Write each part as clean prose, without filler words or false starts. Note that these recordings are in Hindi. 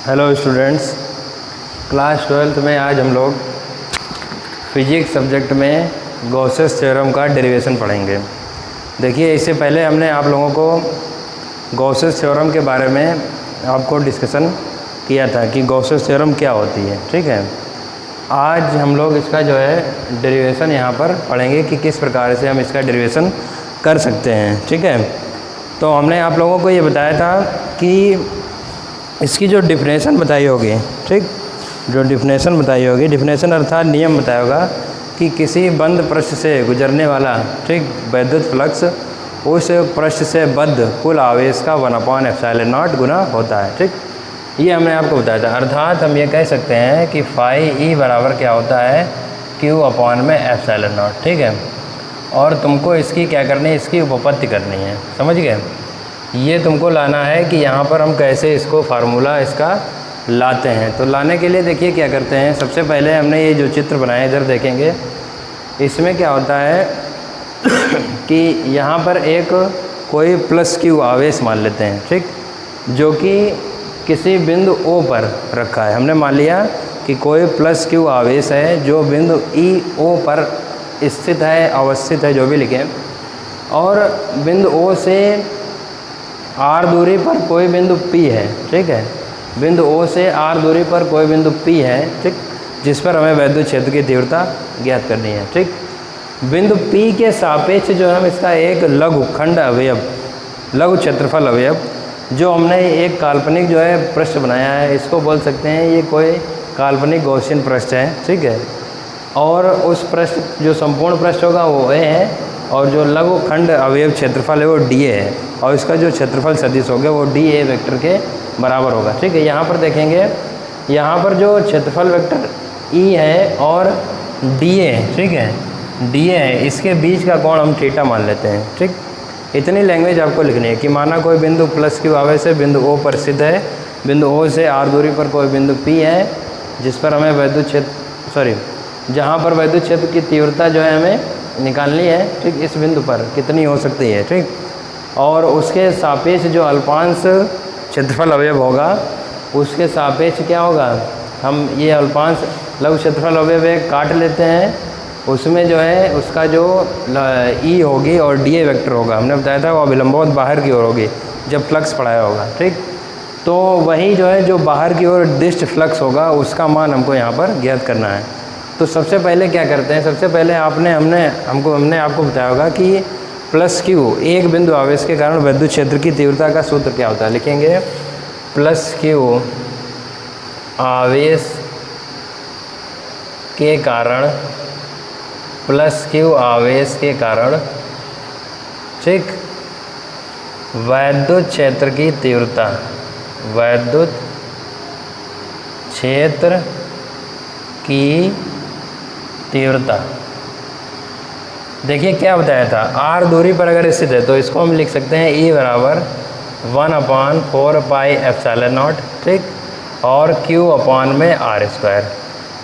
हेलो स्टूडेंट्स, क्लास 12th में आज हम लोग फिजिक्स सब्जेक्ट में गॉसेस थ्योरम का डेरिवेशन पढ़ेंगे। देखिए, इससे पहले हमने आप लोगों को गॉसेस थ्योरम के बारे में आपको डिस्कशन किया था कि गॉसेस थ्योरम क्या होती है। ठीक है, आज हम लोग इसका जो है डेरिवेशन यहाँ पर पढ़ेंगे कि किस प्रकार से हम इसका डेरिवेशन कर सकते हैं। ठीक है, तो हमने आप लोगों को ये बताया था कि इसकी जो डिफिनेशन बताई होगी, ठीक, जो डिफिनेशन बताई होगी, डिफिनेशन अर्थात नियम बताया होगा कि किसी बंद पृष्ठ से गुजरने वाला, ठीक, वैद्युत फ्लक्स उस पृष्ठ से बद्ध कुल आवेश का 1/ε0 गुना होता है। ठीक, ये हमने आपको बताया था। अर्थात हम ये कह सकते हैं कि फाई ई बराबर क्या होता है, Q/ε0। ठीक है, और तुमको इसकी क्या करनी है, इसकी उपपत्ति करनी है। समझ गए? ये तुमको लाना है कि यहाँ पर हम कैसे इसको फार्मूला इसका लाते हैं। तो लाने के लिए देखिए क्या करते हैं। सबसे पहले हमने ये जो चित्र बनाया इधर देखेंगे, इसमें क्या होता है कि यहाँ पर एक कोई प्लस क्यू आवेश मान लेते हैं, ठीक, जो कि किसी बिंदु O पर रखा है। हमने मान लिया कि कोई प्लस क्यू आवेश है जो बिंदु EO पर स्थित है, अवस्थित है, जो भी लिखें, और बिंदु O से R दूरी पर कोई बिंदु P है। ठीक है, बिंदु O से R दूरी पर कोई बिंदु P है, ठीक, जिस पर हमें वैद्युत क्षेत्र की तीव्रता ज्ञात करनी है। ठीक, बिंदु P के सापेक्ष जो हम इसका एक लघु खंड अवयव, लघु क्षेत्रफल अवयव, जो हमने एक काल्पनिक जो है पृष्ठ बनाया है, इसको बोल सकते हैं ये कोई काल्पनिक गॉसियन पृष्ठ है। ठीक है, और उस पृष्ठ जो संपूर्ण पृष्ठ होगा वो A है, और जो लघु खंड अवयव क्षेत्रफल है वो DA है, और इसका जो क्षेत्रफल सदिश होगा वो DA वेक्टर के बराबर होगा। ठीक है, यहाँ पर देखेंगे, यहाँ पर जो क्षेत्रफल वेक्टर E है और DA, ठीक है, DA है, इसके बीच का कोण हम थीटा मान लेते हैं। ठीक, इतनी लैंग्वेज आपको लिखनी है कि माना कोई बिंदु प्लस क्यू आवेश है, बिंदु O पर स्थित है, बिंदु O से R दूरी पर कोई बिंदु P है, जिस पर हमें वैद्युत क्षेत्र जहाँ पर वैद्युत क्षेत्र की तीव्रता जो है हमें निकालनी है। ठीक, इस बिंदु पर कितनी हो सकती है। ठीक, और उसके सापेक्ष जो अल्पांश क्षेत्रफल अवयव होगा, उसके सापेक्ष क्या होगा, हम ये अल्पांश लघु क्षेत्रफल अवयव काट लेते हैं, उसमें जो है उसका जो E होगी और DA वेक्टर होगा, हमने बताया था वो अभिलंबवत बाहर की ओर होगी जब फ्लक्स पढ़ाया होगा। ठीक, तो वही जो है जो बाहर की ओर दिष्ट फ्लक्स होगा उसका मान हमको यहाँ पर ज्ञात करना है। तो सबसे पहले क्या करते हैं, सबसे पहले हमने आपको बताया होगा कि प्लस क्यू, एक बिंदु आवेश के कारण वैद्युत क्षेत्र की तीव्रता का सूत्र क्या होता है। लिखेंगे प्लस क्यू आवेश के कारण, प्लस क्यू आवेश के कारण, ठीक, वैद्युत क्षेत्र की तीव्रता, वैद्युत क्षेत्र की तीव्रता। देखिए क्या बताया था, R दूरी पर अगर स्थित है तो इसको हम लिख सकते हैं E बराबर 1/4πε0, ठीक, और Q/r²।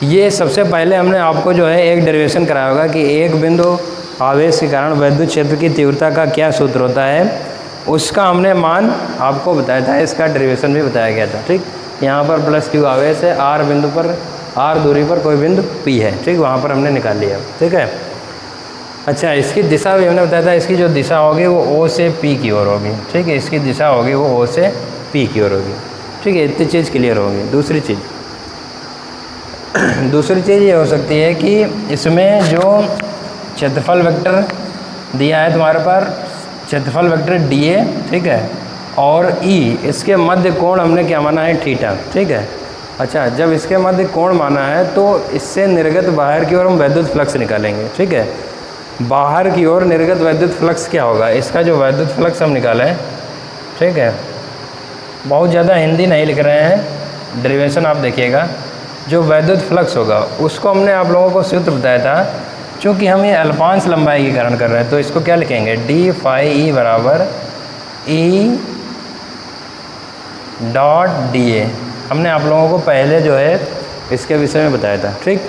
ये सबसे पहले हमने आपको जो है एक डेरिवेशन कराया होगा कि एक बिंदु आवेश के कारण वैद्युत क्षेत्र की तीव्रता का क्या सूत्र होता है, उसका हमने मान आपको बताया था, इसका डेरिवेशन भी बताया गया था। ठीक, यहाँ पर प्लस क्यू आवेश है, R बिंदु पर, R दूरी पर कोई बिंदु P है, ठीक, वहाँ पर हमने निकाल लिया। ठीक है, अच्छा, इसकी दिशा भी हमने बताया था, इसकी जो दिशा होगी वो O से P की ओर होगी। ठीक है, इसकी दिशा होगी वो O से P की ओर होगी। ठीक है, इतनी चीज़ क्लियर होगी। दूसरी चीज़ ये हो सकती है कि इसमें जो क्षेत्रफल वेक्टर दिया है तुम्हारे पास, क्षेत्रफल वेक्टर DA, ठीक है, और E, इसके मध्य कोण हमने क्या माना है, थीटा। ठीक है, अच्छा, जब इसके मध्य कोण माना है तो इससे निर्गत बाहर की ओर हम वैद्युत फ्लक्स निकालेंगे। ठीक है, बाहर की ओर निर्गत वैद्युत फ्लक्स क्या होगा, इसका जो वैद्युत फ्लक्स हम निकालें, ठीक है, बहुत ज़्यादा हिंदी नहीं लिख रहे हैं, डेरिवेशन आप देखिएगा, जो वैद्युत फ्लक्स होगा उसको हमने आप लोगों को सूत्र बताया था। चूँकि हम ये अल्पांश लंबाई के कारण कर रहे हैं तो इसको क्या लिखेंगे, d फाई E बराबर E डॉट DA। हमने आप लोगों को पहले जो है इसके विषय में बताया था। ठीक,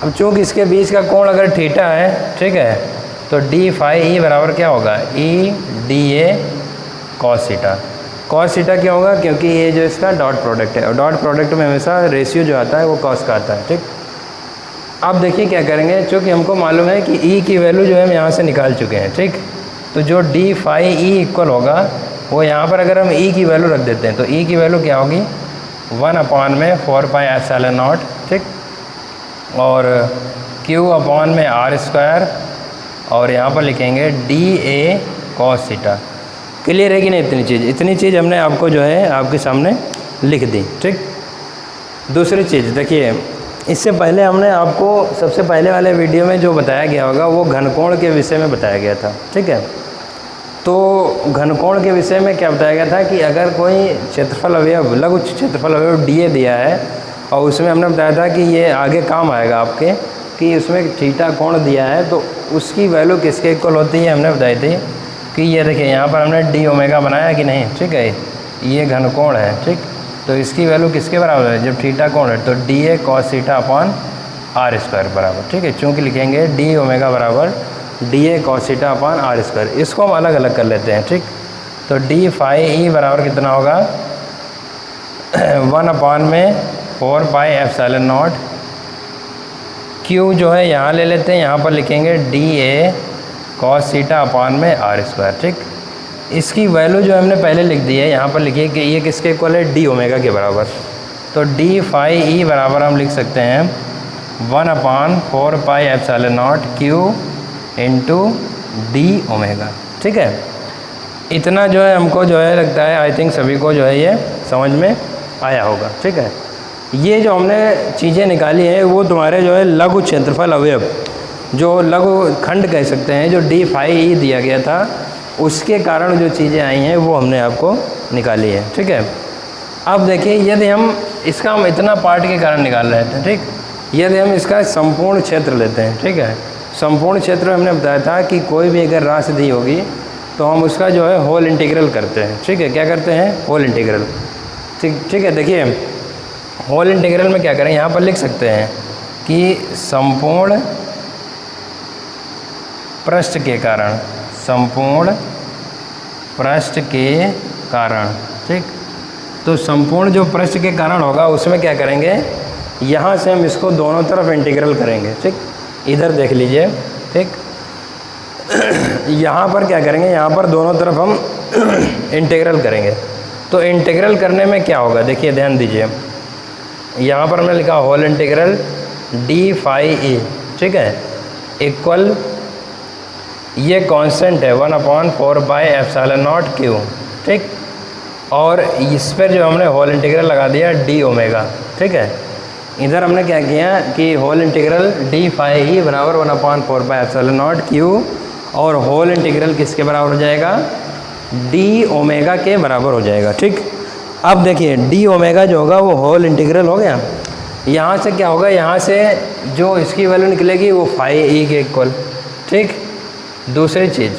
अब चूँकि इसके बीच का कोण अगर थीटा है, ठीक है, तो d फाई E बराबर क्या होगा, E DA cos theta. Cos theta क्यों होगा? क्योंकि ये जो इसका डॉट प्रोडक्ट है और डॉट प्रोडक्ट में हमेशा रेशियो जो आता है वो कॉस का आता है। ठीक, अब देखिए क्या करेंगे, चूँकि हमको मालूम है कि ई की वैल्यू जो है हम यहाँ से निकाल चुके हैं। ठीक, तो जो डी फाई ई इक्वल होगा वो यहाँ पर अगर हम ई की वैल्यू रख देते हैं तो ई की वैल्यू क्या होगी? 1/4πε0। ठीक, और क्यू अपॉन में आर स्क्वायर और यहाँ पर लिखेंगे D A cos theta. Clear है कि नहीं? इतनी चीज़ हमने आपको जो है आपके सामने लिख दी। ठीक, दूसरी चीज़ देखिए, इससे पहले हमने आपको सबसे पहले वाले वीडियो में जो बताया गया होगा वो घनकोण के विषय में बताया गया था। ठीक है, तो घनकोण के विषय में क्या बताया गया था कि अगर कोई क्षेत्रफल अवयव लघु क्षेत्रफल अवयव डी ए दिया है और उसमें हमने बताया था कि ये आगे काम आएगा आपके कि उसमें थीटा कोण दिया है तो उसकी वैल्यू किसके इक्वल होती है हमने बताई थी कि ये देखिए यहाँ पर हमने डी ओमेगा बनाया कि नहीं। ठीक है, ये घनकोण है। ठीक, तो इसकी वैल्यू किसके बराबर है? जब थीटा कोण है तो D A cos theta upon R square बराबर। ठीक है, चूँकि लिखेंगे डी ओमेगा बराबर D A cos theta upon R square. इसको हम अलग अलग कर लेते हैं। ठीक, तो डी फाई ई बराबर कितना होगा? 1/4πε0। क्यू जो है यहाँ ले लेते हैं, यहाँ पर लिखेंगे D A cos theta upon में आर स्क्वायर। ठीक, इसकी वैल्यू जो हमने पहले लिख दी है यहाँ पर लिखिए कि ये किसके इक्वल है? डी ओमेगा के बराबर। तो डी फाई ई बराबर हम लिख सकते हैं 1/4πε0 क्यू इंटू डी ओमेगा। ठीक है, इतना जो है हमको जो है लगता है आई थिंक सभी को जो है ये समझ में आया होगा। ठीक है, ये जो हमने चीज़ें निकाली हैं वो तुम्हारे जो है लघु क्षेत्रफल अवयव जो लघु खंड कह सकते हैं जो डी फाई ई दिया गया था उसके कारण जो चीज़ें आई हैं वो हमने आपको निकाली है। ठीक है, अब देखिए यदि हम इसका हम इतना पार्ट के कारण निकाल रहे थे। ठीक, यदि हम इसका संपूर्ण क्षेत्र लेते हैं। ठीक है, संपूर्ण क्षेत्र हमने बताया था कि कोई भी अगर राशि दी होगी तो हम उसका जो है होल इंटीग्रल करते हैं। ठीक है, क्या करते हैं? Whole integral. ठीक है, देखिए होल इंटीग्रल में क्या करें, यहाँ पर लिख सकते हैं कि संपूर्ण पृष्ठ के कारण, संपूर्ण पृष्ठ के कारण। ठीक, तो संपूर्ण जो पृष्ठ के कारण होगा उसमें क्या करेंगे, यहाँ से हम इसको दोनों तरफ इंटीग्रल करेंगे। ठीक, इधर देख लीजिए। ठीक, यहाँ पर क्या करेंगे, यहाँ पर दोनों तरफ हम इंटीग्रल करेंगे। तो इंटीग्रल करने में क्या होगा, देखिए ध्यान दीजिए, यहाँ पर हमने लिखा whole integral D phi E. ठीक है, इक्वल ये कांस्टेंट है 1/4πε0 क्यू। ठीक, और इस पर जो हमने होल इंटीग्रल लगा दिया डी ओमेगा। ठीक है, इधर हमने क्या किया कि whole integral D phi E बराबर 1/4πε0 क्यू और होल इंटीग्रल किसके बराबर हो जाएगा? डी ओमेगा के बराबर हो जाएगा। ठीक, अब देखिए डी ओमेगा जो होगा वो होल इंटीग्रल हो गया। यहाँ से क्या होगा, यहाँ से जो इसकी वैल्यू निकलेगी वो फाई ई के इक्वल। ठीक, दूसरी चीज़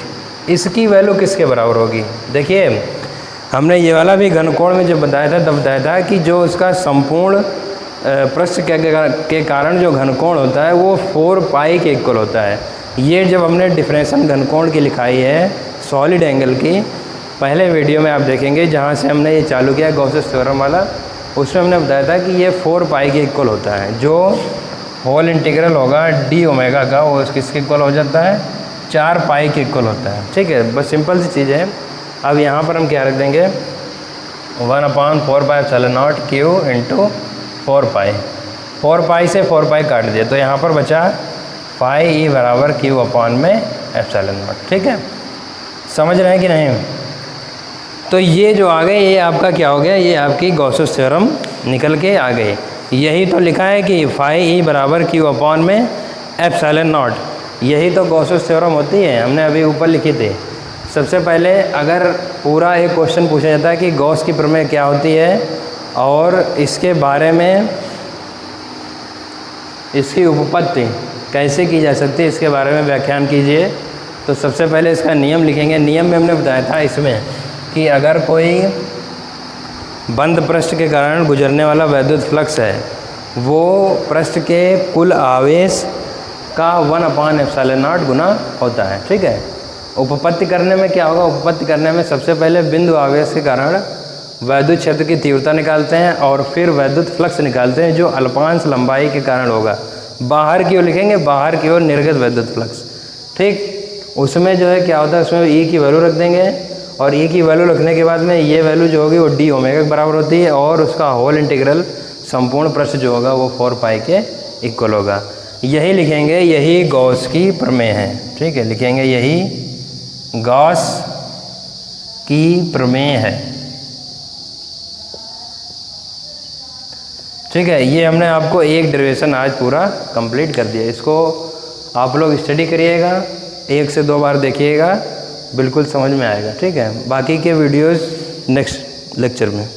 इसकी वैल्यू किसके बराबर होगी? देखिए हमने ये वाला भी घनकोण में जब बताया था तब बताया था कि जो उसका संपूर्ण पृष्ठ के कारण जो घनकोण होता है वो 4 पाई के इक्वल होता है। ये जब हमने डिफरेंशियल घनकोण की लिखाई है सॉलिड एंगल की, पहले वीडियो में आप देखेंगे जहाँ से हमने ये चालू किया गॉसेस थ्योरम वाला, उसमें हमने बताया था कि ये 4 पाई के इक्वल होता है। जो होल इंटीग्रल होगा डी ओमेगा का वो किसके इक्वल हो जाता है? 4 पाई के इक्वल होता है। ठीक है, बस सिंपल सी चीज़ है। अब यहाँ पर हम क्या रख देंगे 1/4πε0 क्यू इंटू 4 पाई। 4 पाई से 4 पाई काट दिया तो यहाँ पर बचा पाई ई बराबर क्यू अपॉन में एप्सिलॉन नॉट। ठीक है, समझ रहे हैं कि नहीं? तो ये जो आ गए ये आपका क्या हो गया, ये आपकी गॉसेस थ्योरम निकल के आ गई। यही तो लिखा है कि फाई ई बराबर क्यू अपॉन में एप्सिलॉन नॉट, यही तो गॉसेस थ्योरम होती है, हमने अभी ऊपर लिखी थी। सबसे पहले अगर पूरा एक क्वेश्चन पूछा जाता है कि गॉस की प्रमेय क्या होती है और इसके बारे में इसकी उपपत्ति कैसे की जा सकती है इसके बारे में व्याख्यान कीजिए, तो सबसे पहले इसका नियम लिखेंगे। नियम में हमने बताया था इसमें कि अगर कोई बंद पृष्ठ के कारण गुजरने वाला वैद्युत फ्लक्स है वो पृष्ठ के कुल आवेश का 1/ε0 गुना होता है। ठीक है, उपपत्ति करने में क्या होगा, उपपत्ति करने में सबसे पहले बिंदु आवेश के कारण वैद्युत क्षेत्र की तीव्रता निकालते हैं और फिर वैद्युत फ्लक्स निकालते हैं जो अल्पांश लंबाई के कारण होगा। बाहर की ओर लिखेंगे, बाहर की ओर निर्गत वैद्युत फ्लक्स, ठीक। उसमें जो है क्या होता है, उसमें ई की वैल्यू रख देंगे और ई की वैल्यू रखने के बाद में ये वैल्यू जो होगी वो डी ओमेगा के बराबर होती है और उसका होल इंटीग्रल संपूर्ण पृष्ठ जो होगा वो 4 पाई के इक्वल होगा। यही लिखेंगे, यही गॉस की प्रमेय है, ठीक है। लिखेंगे यही गॉस की प्रमेय है, ठीक है। ये हमने आपको एक डेरिवेशन आज पूरा कंप्लीट कर दिया। इसको आप लोग स्टडी करिएगा, 1 से 2 बार देखिएगा, बिल्कुल समझ में आएगा, ठीक है। बाकी के वीडियोस नेक्स्ट लेक्चर में।